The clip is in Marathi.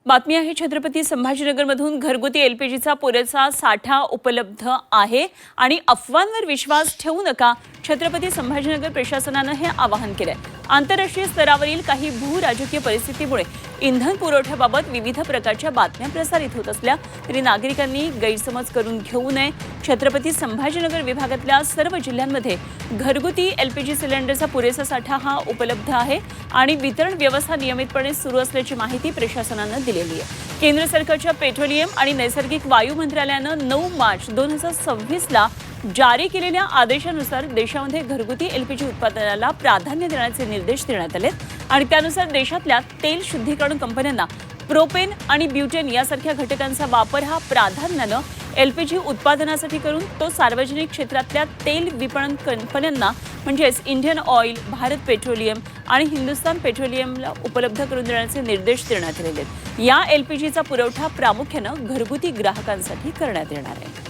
बातमी आहे छत्रपती संभाजीनगरमधून घरगुती एलपीजीचा पुरेसा साठा उपलब्ध आहे आणि अफवांवर विश्वास ठेवू नका, छत्रपती संभाजीनगर प्रशासनाने हे आवाहन केले। आंतरराष्ट्रीय स्तरावरील काही भू-राजकीय परिस्थितीमुळे इंधन पुरवठ्याबाबत विविध प्रकारच्या बातम्या प्रसारित होत असल्या तरी नागरिकांनी गैरसमज करून घेऊ नये। छत्रपती संभाजीनगर विभागातल्या सर्व जिल्ह्यांमध्ये घरगुती एलपीजी सिलेंडरचा पुरेसा साठा हा उपलब्ध आहे आणि वितरण व्यवस्था नियमितपणे सुरू असल्याची माहिती प्रशासनाने दिलेली आहे। केंद्र सरकारच्या पेट्रोलियम आणि नैसर्गिक वायू मंत्रालयाने 9 मार्च 2026 ला जारी केलेल्या आदेशानुसार देशामध्ये घरगुती एलपीजी उत्पादनाला प्राधान्य देण्याचे निर्देश देण्यात आले आणि त्यानुसार देशातल्या तेल शुद्धीकरण कंपन्यांना प्रोपेन आणि ब्यूटेन यासारख्या घटकांचा वापर हा प्राधान्याने एलपीजी उत्पादनासाठी करून तो सार्वजनिक क्षेत्रातल्या तेल विपणन कंपन्यांना म्हणजेच इंडियन ऑइल, भारत पेट्रोलियम आणि हिंदुस्तान पेट्रोलियमला उपलब्ध करून देण्याचे निर्देश देण्यात आले आहेत। या एलपीजीचा पुरवठा प्रामुख्याने घरगुती ग्राहकांसाठी करण्यात येणार आहे।